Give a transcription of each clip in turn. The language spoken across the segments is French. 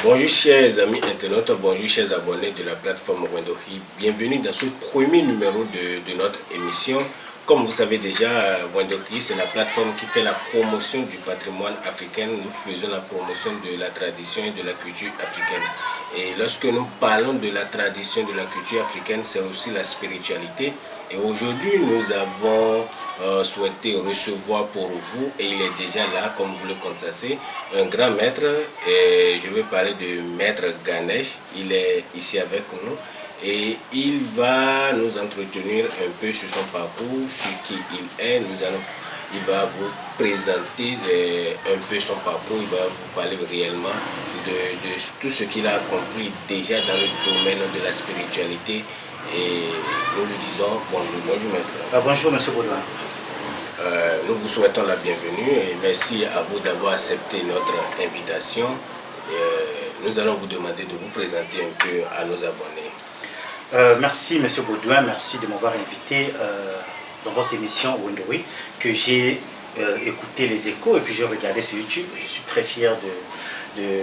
Bonjour chers amis internautes, bonjour chers abonnés de la plateforme Wendohi. Bienvenue dans ce premier numéro de notre émission. Comme vous savez déjà, Wendohi, c'est la plateforme qui fait la promotion du patrimoine africain. Nous faisons la promotion de la tradition et de la culture africaine. Et lorsque nous parlons de la tradition et de la culture africaine, c'est aussi la spiritualité. Et aujourd'hui, nous avons souhaité recevoir pour vous, et il est déjà là, comme vous le constatez, un grand maître. Et je vais parler de Maître Ganesh. Il est ici avec nous. Et il va nous entretenir un peu sur son parcours, sur qui il est. Il va vous présenter un peu son parcours, il va vous parler réellement de tout ce qu'il a accompli déjà dans le domaine de la spiritualité. Et nous lui disons bonjour, bonjour maître. Bonjour monsieur Baudouin. Nous vous souhaitons la bienvenue et merci à vous d'avoir accepté notre invitation. Nous allons vous demander de vous présenter un peu à nos abonnés. Merci monsieur Baudouin, merci de m'avoir invité dans votre émission Wendohi, que j'ai écouté les échos et puis j'ai regardé sur YouTube. Je suis très fier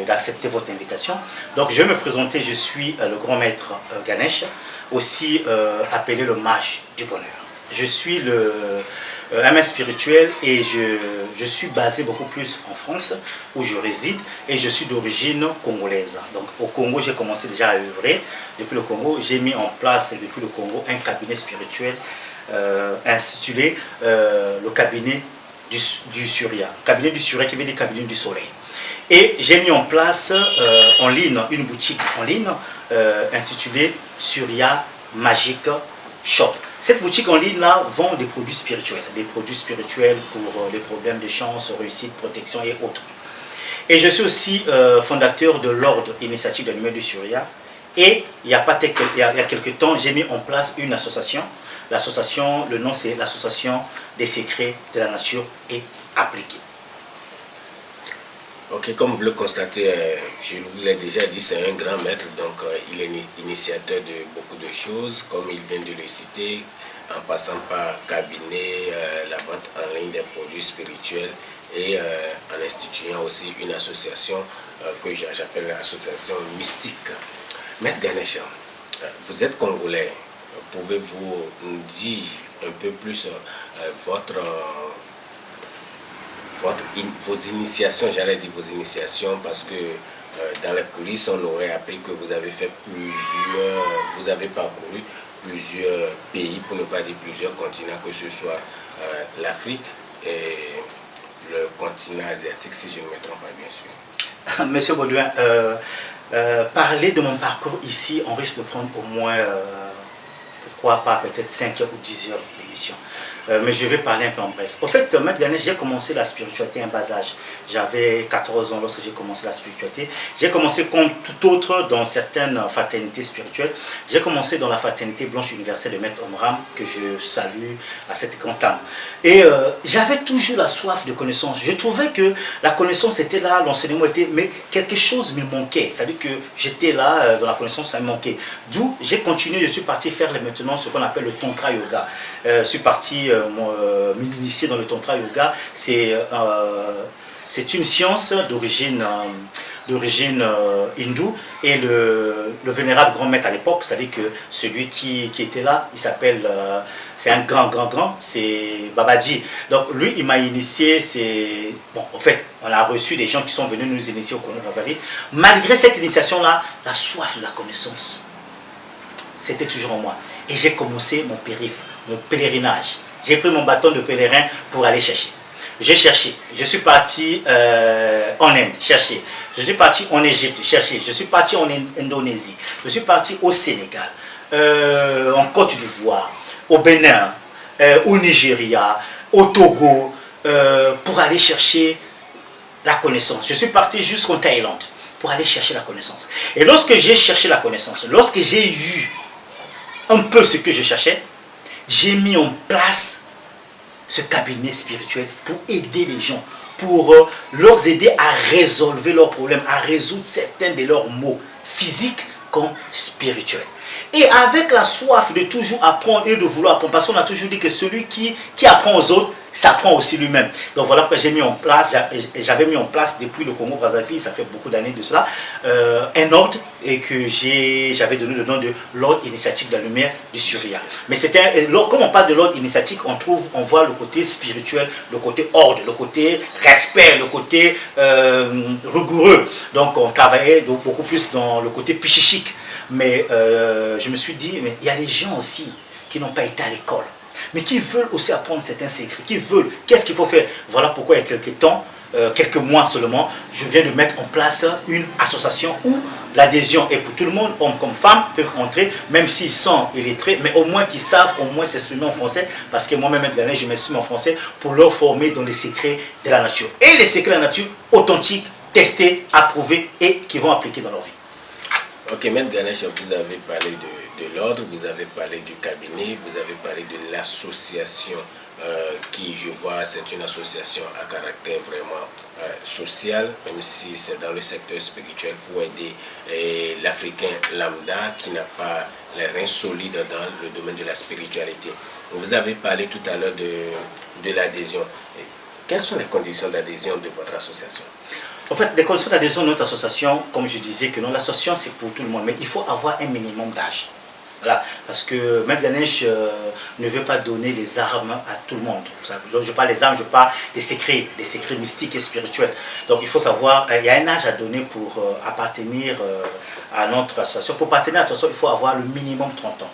d'accepter votre invitation. Donc je vais me présenter, je suis le grand maître Ganesh, aussi appelé le mage du bonheur. Je suis un maître spirituel et je suis basé beaucoup plus en France où je réside et je suis d'origine congolaise. Donc au Congo, j'ai commencé déjà à œuvrer. Depuis le Congo, j'ai mis en place depuis le Congo un cabinet spirituel intitulé le cabinet du Surya. Cabinet du Surya qui veut dire cabinet du soleil. Et j'ai mis en place en ligne une boutique en ligne intitulée Surya Magic Shop. Cette boutique en ligne là vend des produits spirituels pour les problèmes de chance, réussite, protection et autres. Et je suis aussi fondateur de l'ordre initiatique de l'Animé du Surya. Et il y a quelques temps, j'ai mis en place une association. L'association, le nom c'est l'association des secrets de la nature et appliquée. Ok, comme vous le constatez, je vous l'ai déjà dit, c'est un grand maître, donc il est initiateur de beaucoup de choses, comme il vient de le citer, en passant par cabinet, la vente en ligne des produits spirituels et en instituant aussi une association que j'appelle l'association mystique. Maître Ganesh, vous êtes congolais, pouvez-vous nous dire un peu plus vos initiations, j'allais dire vos initiations, parce que dans les coulisses, on aurait appris que vous avez fait vous avez parcouru plusieurs pays, pour ne pas dire plusieurs continents, que ce soit l'Afrique et le continent asiatique, si je ne me trompe pas, bien sûr. Monsieur Baudouin, parler de mon parcours ici, on risque de prendre au moins, pourquoi pas, peut-être 5 heures ou 10 heures d'émission. Mais je vais parler un peu en bref. Au fait, Maître Ganesh, j'ai commencé la spiritualité à un bas âge. J'avais 14 ans lorsque j'ai commencé la spiritualité. J'ai commencé comme tout autre dans certaines fraternités spirituelles. J'ai commencé dans la fraternité blanche universelle de Maître Omram, que je salue à cette grande âme. Et j'avais toujours la soif de connaissance. Je trouvais que la connaissance était là, l'enseignement était... Mais quelque chose me manquait. C'est-à-dire que j'étais là, dans la connaissance, ça me manquait. D'où j'ai continué, je suis parti faire maintenant ce qu'on appelle le Tantra Yoga. Je suis parti m'initier dans le Tantra Yoga. C'est une science d'origine hindoue, et le vénérable grand maître à l'époque, c'est-à-dire que celui qui était là, il s'appelle, c'est un grand, c'est Babaji. Donc lui, il m'a initié, bon, en fait, on a reçu des gens qui sont venus nous initier au Congo-Brazzaville. Malgré cette initiation-là, la soif de la connaissance, c'était toujours en moi. Et j'ai commencé mon périph', mon pèlerinage. J'ai pris mon bâton de pèlerin pour aller chercher. J'ai cherché. Je suis parti en Inde, chercher. Je suis parti en Égypte, chercher. Je suis parti en Indonésie. Je suis parti au Sénégal, en Côte d'Ivoire, au Bénin, au Nigeria, au Togo, pour aller chercher la connaissance. Je suis parti jusqu'en Thaïlande pour aller chercher la connaissance. Et lorsque j'ai cherché la connaissance, lorsque j'ai eu un peu ce que je cherchais, j'ai mis en place ce cabinet spirituel pour aider les gens, pour leur aider à résolver leurs problèmes, à résoudre certains de leurs maux physiques comme spirituels. Et avec la soif de toujours apprendre et de vouloir apprendre, parce qu'on a toujours dit que celui qui apprend aux autres, s'apprend aussi lui-même. Donc voilà pourquoi j'ai mis en place, j'avais mis en place depuis le Congo-Brazzaville, ça fait beaucoup d'années de cela, un ordre et que j'avais donné le nom de l'ordre initiatique de la lumière du Surya. Mais c'était, comme on parle de l'ordre initiatique, on voit le côté spirituel, le côté ordre, le côté respect, le côté rigoureux. Donc on travaillait donc beaucoup plus dans le côté psychique. Mais je me suis dit, mais il y a des gens aussi qui n'ont pas été à l'école, mais qui veulent aussi apprendre certains secrets, qui veulent, qu'est-ce qu'il faut faire? Voilà pourquoi il y a quelques temps, quelques mois seulement, je viens de mettre en place une association où l'adhésion est pour tout le monde, hommes comme femmes, peuvent entrer, même s'ils sont illettrés, mais au moins qu'ils savent au moins s'exprimer en français, parce que moi-même, je m'exprime en français pour leur former dans les secrets de la nature. Et les secrets de la nature authentiques, testés, approuvés et qui vont appliquer dans leur vie. Ok, Maître Ganesh, vous avez parlé de l'ordre, vous avez parlé du cabinet, vous avez parlé de l'association qui, je vois, c'est une association à caractère vraiment social, même si c'est dans le secteur spirituel pour aider l'Africain lambda qui n'a pas les reins solides dans le domaine de la spiritualité. Vous avez parlé tout à l'heure de l'adhésion. Quelles sont les conditions d'adhésion de votre association? En fait, les conditions d'adhésion de notre association, comme je disais, que non, l'association c'est pour tout le monde, mais il faut avoir un minimum d'âge. Voilà, parce que Maître Ganesh ne veut pas donner les armes à tout le monde. Je parle des armes, je parle des secrets mystiques et spirituels. Donc il faut savoir, il y a un âge à donner pour appartenir à notre association. Pour appartenir à notre association, il faut avoir le minimum 30 ans.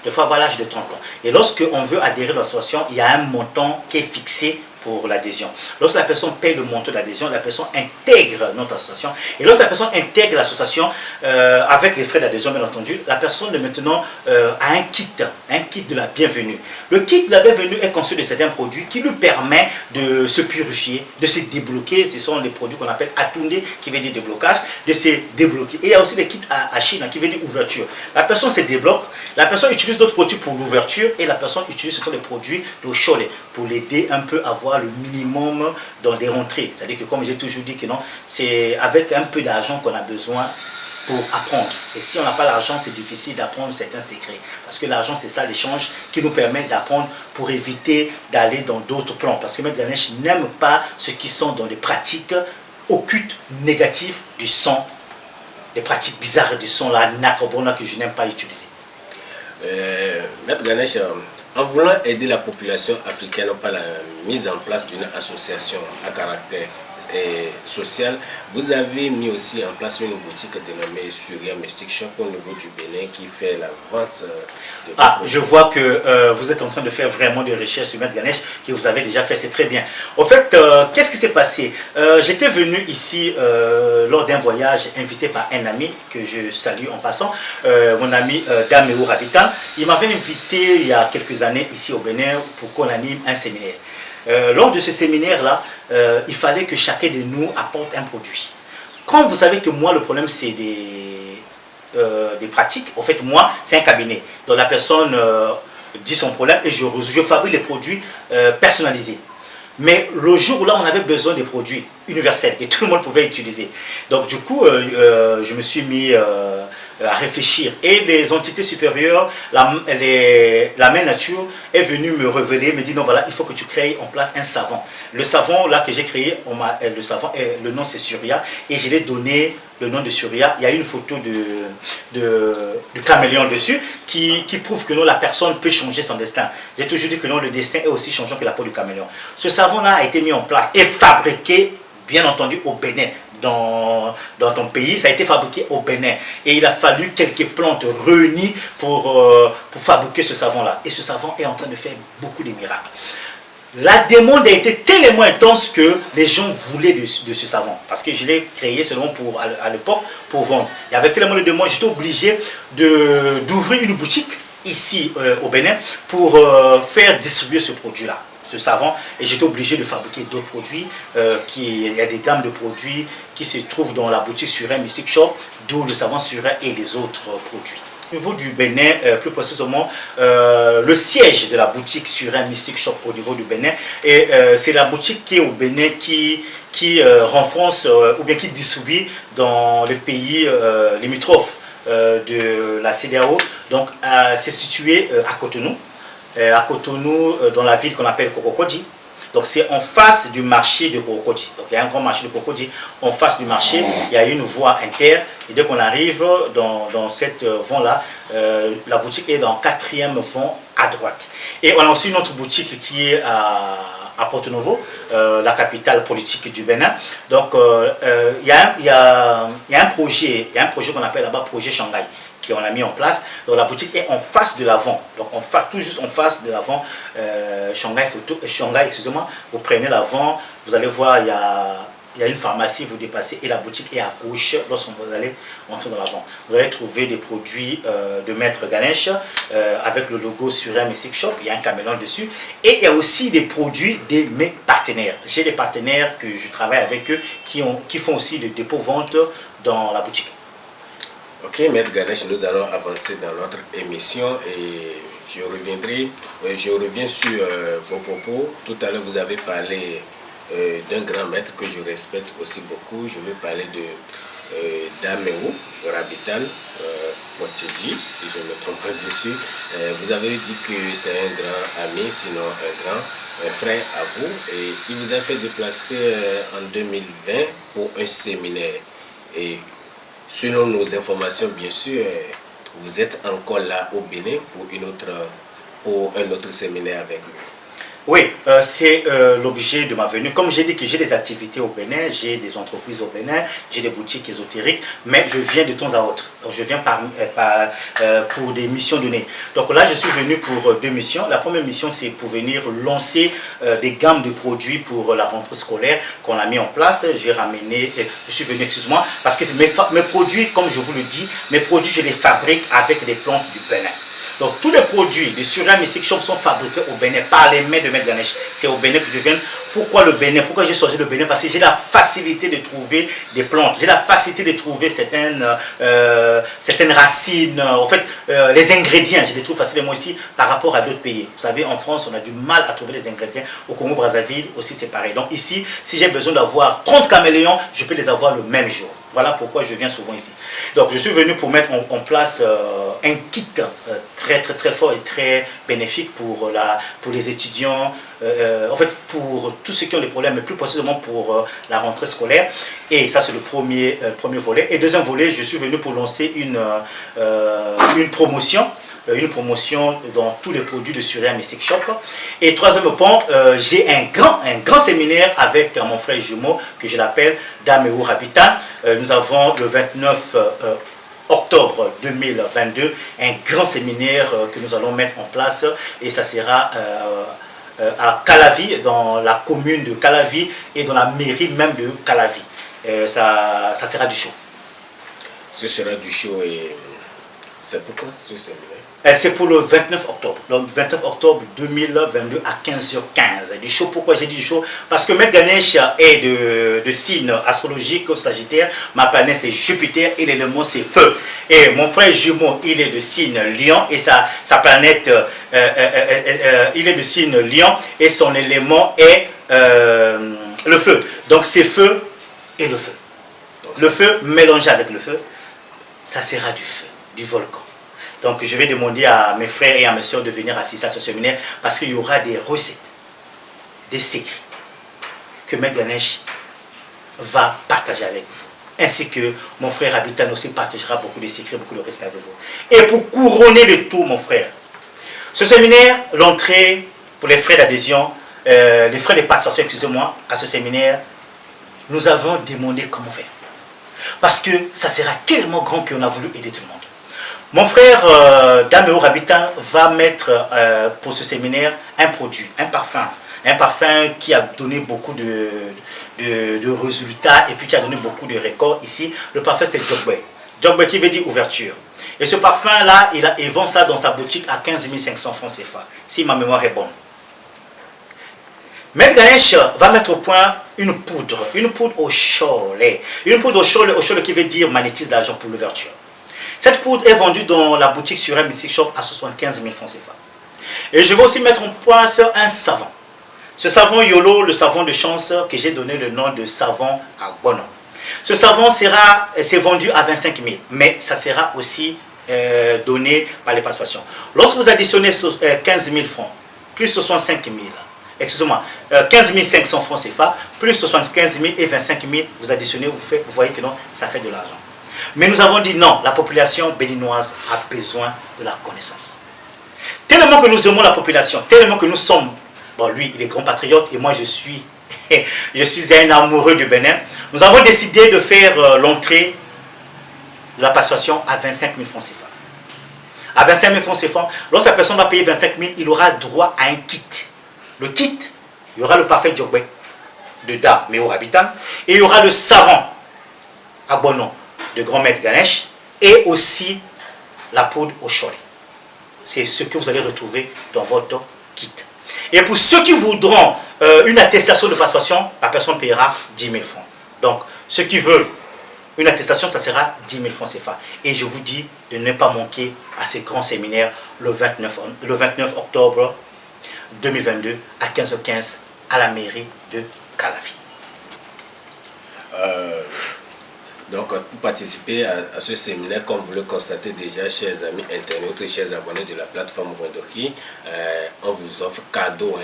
Il faut avoir l'âge de 30 ans. Et lorsque on veut adhérer à l'association, il y a un montant qui est fixé pour l'adhésion. Lorsque la personne paye le montant d'adhésion, la personne intègre notre association. Et lorsque la personne intègre l'association, avec les frais d'adhésion bien entendu, la personne maintenant a un kit de la bienvenue. Le kit de la bienvenue est conçu de certains produits qui lui permet de se purifier, de se débloquer. Ce sont les produits qu'on appelle Atunde, qui veut dire déblocage, de se débloquer. Et il y a aussi les kits à Chine, qui veut dire ouverture. La personne se débloque, la personne utilise d'autres produits pour l'ouverture et la personne utilise surtout les produits de Cholet pour l'aider un peu à avoir le minimum dans les rentrées. C'est-à-dire que comme j'ai toujours dit que non, c'est avec un peu d'argent qu'on a besoin pour apprendre. Et si on n'a pas l'argent, c'est difficile d'apprendre certains secrets. Parce que l'argent, c'est ça l'échange qui nous permet d'apprendre pour éviter d'aller dans d'autres plans. Parce que Maître Ganesh n'aime pas ceux qui sont dans des pratiques occultes, négatives du sang, des pratiques bizarres du sang, la nacrobona que je n'aime pas utiliser. Maître Ganesh, en voulant aider la population africaine par la mise en place d'une association à caractère social, vous avez mis aussi en place une boutique dénommée Surya Mystic Shop au niveau du Bénin qui fait la vente de... Ah, je vois que vous êtes en train de faire vraiment des recherches sur Maître Ganesh que vous avez déjà fait, c'est très bien. Au fait, qu'est-ce qui s'est passé? J'étais venu ici lors d'un voyage invité par un ami que je salue en passant, mon ami Dameo Rabitan. Il m'avait invité il y a quelques années ici au Bénin pour qu'on anime un séminaire. Lors de ce séminaire-là, il fallait que chacun de nous apporte un produit. Quand vous savez que moi, le problème, c'est des pratiques, en fait, moi, c'est un cabinet. Donc la personne dit son problème et je fabrique les produits personnalisés. Mais le jour où là, on avait besoin des produits universels que tout le monde pouvait utiliser. Donc du coup, je me suis mis à réfléchir. Et les entités supérieures, la mère nature est venue me révéler, me dit non voilà, il faut que tu crées en place un savon. Le savon là que j'ai créé, le savon, le nom c'est Surya et je l'ai donné le nom de Surya. Il y a une photo du caméléon dessus qui prouve que non, la personne peut changer son destin. J'ai toujours dit que non, le destin est aussi changeant que la peau du caméléon. Ce savon là a été mis en place et fabriqué bien entendu au Bénin. Dans ton pays, ça a été fabriqué au Bénin et il a fallu quelques plantes réunies pour fabriquer ce savon-là. Et ce savon est en train de faire beaucoup de miracles. La demande a été tellement intense que les gens voulaient de ce savon. Parce que je l'ai créé seulement à l'époque pour vendre. Il y avait tellement de demandes, j'étais obligé d'ouvrir une boutique ici au Bénin pour faire distribuer ce produit-là. Ce savon, et j'étais obligé de fabriquer d'autres produits. Il y a des gammes de produits qui se trouvent dans la boutique Surya Mystic Shop, d'où le savon Surya et les autres produits. Au niveau du Bénin, plus précisément, le siège de la boutique Surya Mystic Shop au niveau du Bénin, et c'est la boutique qui est au Bénin qui renforce ou bien qui distribue dans les pays limitrophes de la CEDEAO. Donc c'est situé à Cotonou. À Cotonou, dans la ville qu'on appelle Kokokodji. Donc c'est en face du marché de Cocody. Donc il y a un grand marché de Cocody. En face du marché, il y a une voie inter. Et dès qu'on arrive dans cette voie-là, la boutique est dans le 4e vent à droite. Et on a aussi une autre boutique qui est à Porto Novo, la capitale politique du Bénin. Donc il y a un projet qu'on appelle là-bas projet Shanghai, qu'on a mis en place. Donc la boutique est en face de l'avant, donc tout juste en face de l'avant, Shanghai, excusez-moi. Vous prenez l'avant, vous allez voir, il y a une pharmacie, vous dépassez et la boutique est à gauche lorsque vous allez entrer dans l'avant. Vous allez trouver des produits de Maître Ganesh avec le logo Suria Mystic Shop, il y a un caméléon dessus. Et il y a aussi des produits de mes partenaires. J'ai des partenaires que je travaille avec eux qui font aussi des dépôts-ventes dans la boutique. Ok, Maître Ganesh, nous allons avancer dans notre émission et je reviens sur vos propos. Tout à l'heure, vous avez parlé d'un grand maître que je respecte aussi beaucoup. Je vais parler de Daméo Rabitan Moutchedi, si je ne me trompe pas dessus. Vous avez dit que c'est un grand ami, sinon un grand frère à vous. Et il vous a fait déplacer en 2020 pour un séminaire. Et selon nos informations, bien sûr, vous êtes encore là au Bénin pour un autre séminaire avec lui. Oui, c'est l'objet de ma venue. Comme j'ai dit que j'ai des activités au Bénin, j'ai des entreprises au Bénin, j'ai des boutiques ésotériques, mais je viens de temps à autre. Donc je viens pour des missions données. Donc là, je suis venu pour 2 missions. La première mission, c'est pour venir lancer des gammes de produits pour la rentrée scolaire qu'on a mis en place. Je suis venu, excuse-moi, parce que mes produits, comme je vous le dis, mes produits, je les fabrique avec des plantes du Bénin. Donc tous les produits de Suria Mystic Shop sont fabriqués au Bénin par les mains de Maître Ganesh. C'est au Bénin que je viens. Pourquoi le Bénin? Pourquoi j'ai choisi le Bénin? Parce que j'ai la facilité de trouver des plantes. J'ai la facilité de trouver certaines racines. En fait, les ingrédients, je les trouve facilement ici par rapport à d'autres pays. Vous savez, en France, on a du mal à trouver les ingrédients. Au Congo-Brazzaville aussi, c'est pareil. Donc ici, si j'ai besoin d'avoir 30 caméléons, je peux les avoir le même jour. Voilà pourquoi je viens souvent ici. Donc je suis venu pour mettre en place un kit très fort et très bénéfique pour les étudiants, en fait pour tous ceux qui ont des problèmes, mais plus précisément pour la rentrée scolaire. Et ça c'est le premier volet. Et deuxième volet, je suis venu pour lancer une promotion dans tous les produits de Suria Mystic Shop. Et troisième point, j'ai un grand séminaire avec mon frère jumeau que je l'appelle Daméo Rabitan. Nous avons le 29 octobre 2022 un grand séminaire que nous allons mettre en place et ça sera à Calavi, dans la commune de Calavi et dans la mairie même de Calavi. Ça sera du show. Ce sera du show et c'est pourquoi ce séminaire? C'est pour le 29 octobre. Donc 29 octobre 2022 à 15h15. Du show, pourquoi j'ai dit du show? Parce que Maître Ganesh est de signe astrologique au Sagittaire. Ma planète c'est Jupiter et l'élément c'est feu. Et mon frère jumeau, il est de signe Lion et sa planète, il est de signe Lion et son élément est le feu. Donc c'est feu et le feu. Le feu mélangé avec le feu, ça sera du feu, du volcan. Donc je vais demander à mes frères et à mes soeurs de venir assister à ce séminaire parce qu'il y aura des recettes, des secrets que Maître Ganesh va partager avec vous. Ainsi que mon frère Habitan aussi partagera beaucoup de secrets, beaucoup de recettes avec vous. Et pour couronner le tout, mon frère, ce séminaire, l'entrée pour les frais d'adhésion, les frais de participation, excusez-moi, à ce séminaire, nous avons demandé comment faire. Parce que ça sera tellement grand qu'on a voulu aider tout le monde. Mon frère Daméo Rabitan va mettre pour ce séminaire un produit, un parfum qui a donné beaucoup de résultats et puis qui a donné beaucoup de records ici. Le parfum c'est Jogbe. Jogbe qui veut dire ouverture. Et ce parfum là, il vend ça dans sa boutique à 15 500 francs CFA, si ma mémoire est bonne. Maître Ganesh va mettre au point une poudre au cholet. Une poudre au cholet qui veut dire magnétise d'argent pour l'ouverture. Cette poudre est vendue dans la boutique Suria Mystic Shop à 75 000 francs CFA. Et je vais aussi mettre en place un savon. Ce savon YOLO, le savon de chance que j'ai donné le nom de savon à Bono. Ce savon c'est vendu à 25 000, mais ça sera aussi donné par les participations. Lorsque vous additionnez 15 000 francs, plus 65 000, excusez-moi, 15 500 francs CFA, plus 75 000 et 25 000, vous additionnez, vous voyez que non, ça fait de l'argent. Mais nous avons dit non, la population béninoise a besoin de la connaissance. Tellement que nous aimons la population, tellement que nous sommes, bon lui il est grand patriote et moi je suis un amoureux du Bénin, nous avons décidé de faire l'entrée de la participation à 25 000 francs CFA. À 25 000 francs CFA, lorsque la personne va payer 25 000, il aura droit à un kit. Le kit, il y aura le parfait Djogbe de Da Meo Rabitan et il y aura le savon à bon nom de grand maître Ganesh et aussi la poudre au cholet. C'est ce que vous allez retrouver dans votre kit. Et pour ceux qui voudront une attestation de participation, la personne paiera 10 000 francs. Donc, ceux qui veulent une attestation, ça sera 10 000 francs CFA. Et je vous dis de ne pas manquer à ces grands séminaires le 29 octobre 2022 à 15h15 à la mairie de Calavi. Donc, pour participer à ce séminaire, comme vous le constatez déjà, chers amis internautes et chers abonnés de la plateforme Wendoki, on vous offre cadeau,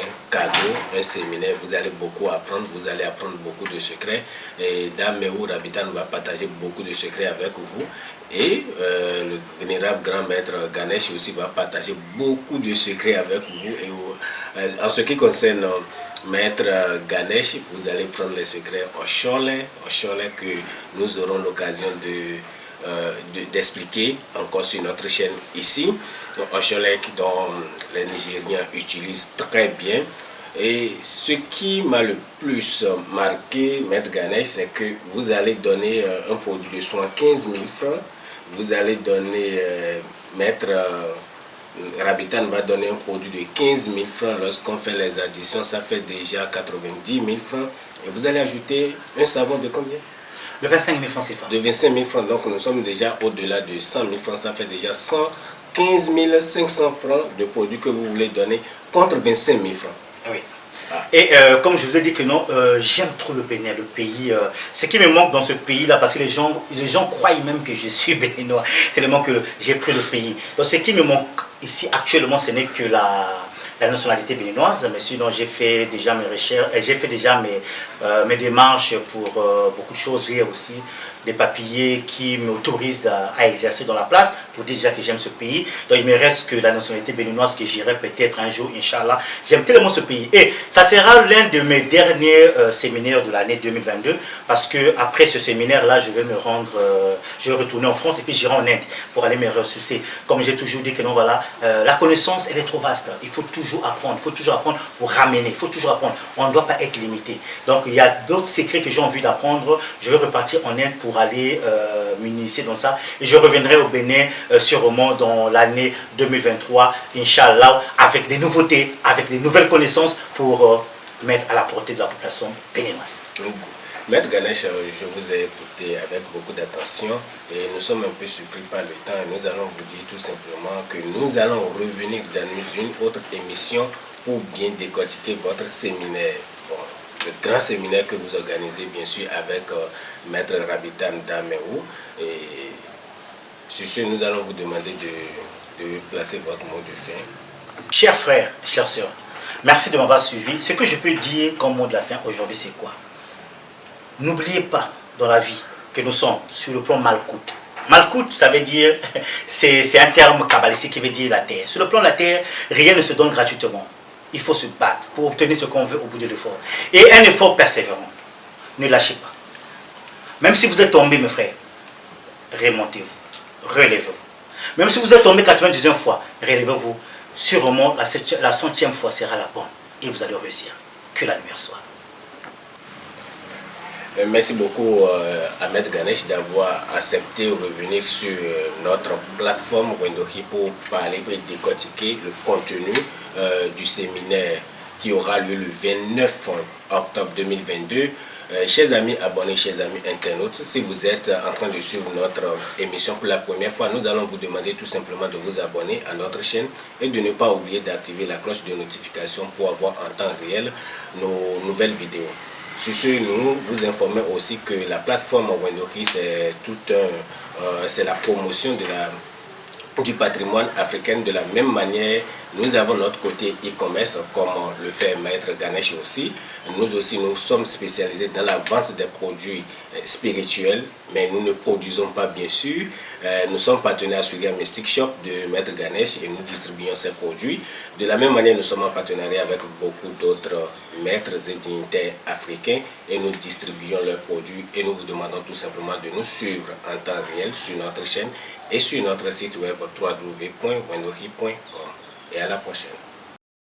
un séminaire. Vous allez beaucoup apprendre, vous allez apprendre beaucoup de secrets. Et Dame Meo Rabitan va partager beaucoup de secrets avec vous. Et le vénérable grand maître Ganesh aussi va partager beaucoup de secrets avec vous. Et en ce qui concerne Maître Ganesh, vous allez prendre les secrets au cholet que nous aurons l'occasion d'expliquer encore sur notre chaîne ici. Au cholet dont les Nigériens utilisent très bien. Et ce qui m'a le plus marqué, Maître Ganesh, c'est que vous allez donner un produit de soins 15 000 francs. Vous allez donner, Maître Rabitan va donner un produit de 15 000 francs. Lorsqu'on fait les additions, ça fait déjà 90 000 francs. Et vous allez ajouter un savon de combien? De 25 000 francs CFA. De 25 000 francs. Donc nous sommes déjà au-delà de 100 000 francs. Ça fait déjà 115 500 francs de produits que vous voulez donner contre 25 000 francs. Oui. Et comme je vous ai dit que non, j'aime trop le Bénin, le pays. Ce qui me manque dans ce pays-là, parce que les gens croient même que je suis béninois, tellement que j'ai pris le pays. Donc ce qui me manque ici actuellement, ce n'est que la nationalité béninoise, mais sinon j'ai fait déjà mes recherches, j'ai fait déjà mes démarches pour beaucoup de choses. J'ai aussi des papiers qui m'autorisent à exercer dans la place, pour dire déjà que j'aime ce pays. Donc il me reste que la nationalité béninoise que j'irai peut-être un jour, Inch'Allah. J'aime tellement ce pays. Et ça sera l'un de mes derniers séminaires de l'année 2022, parce que après ce séminaire-là, je vais me rendre, je vais retourner en France et puis j'irai en Inde pour aller me ressourcer. Comme j'ai toujours dit que non, voilà, la connaissance, elle est trop vaste. Il faut toujours apprendre, pour ramener, il faut toujours apprendre. On ne doit pas être limité. Donc il y a d'autres secrets que j'ai envie d'apprendre. Je vais repartir en Inde pour aller m'initier dans ça. Et je reviendrai au Bénin sûrement dans l'année 2023, Inch'Allah, avec des nouveautés, avec des nouvelles connaissances pour mettre à la portée de la population béninoise. Maître Ganesh, je vous ai écouté avec beaucoup d'attention et nous sommes un peu surpris par le temps et nous allons vous dire tout simplement que nous allons revenir dans une autre émission pour bien décortiquer votre séminaire. Bon, le grand séminaire que vous organisez bien sûr avec Maître Rabitan Da Meo. Et sur ce, nous allons vous demander de placer votre mot de fin. Chers frères, chères sœurs, merci de m'avoir suivi. Ce que je peux dire comme mot de la fin aujourd'hui, c'est quoi? N'oubliez pas dans la vie que nous sommes sur le plan Malkout. Malkout, ça veut dire, c'est un terme kabbalistique qui veut dire la terre. Sur le plan de la terre, rien ne se donne gratuitement. Il faut se battre pour obtenir ce qu'on veut au bout de l'effort. Et un effort persévérant. Ne lâchez pas. Même si vous êtes tombé, mes frères, remontez-vous, relevez-vous. Même si vous êtes tombé 99 fois, relevez-vous. Sûrement, la 100e fois sera la bonne. Et vous allez réussir. Que la lumière soit. Merci beaucoup à Maître Ganesh d'avoir accepté de revenir sur notre plateforme Wendoki pour parler et décortiquer le contenu du séminaire qui aura lieu le 29 octobre 2022. Chers amis abonnés, chers amis internautes, si vous êtes en train de suivre notre émission pour la première fois, nous allons vous demander tout simplement de vous abonner à notre chaîne et de ne pas oublier d'activer la cloche de notification pour avoir en temps réel nos nouvelles vidéos. Sur ce, nous vous informons aussi que la plateforme Wendoki, c'est la promotion de la du patrimoine africain. De la même manière, nous avons notre côté e-commerce, comme le fait Maître Ganesh aussi. Nous aussi, nous sommes spécialisés dans la vente des produits spirituels, mais nous ne produisons pas, bien sûr. Nous sommes partenaires sur le Mystic Shop de Maître Ganesh et nous distribuons ces produits. De la même manière, nous sommes en partenariat avec beaucoup d'autres maîtres et dignitaires africains et nous distribuons leurs produits et nous vous demandons tout simplement de nous suivre en temps réel sur notre chaîne et sur notre site web www.wendohi.com. Et à la prochaine.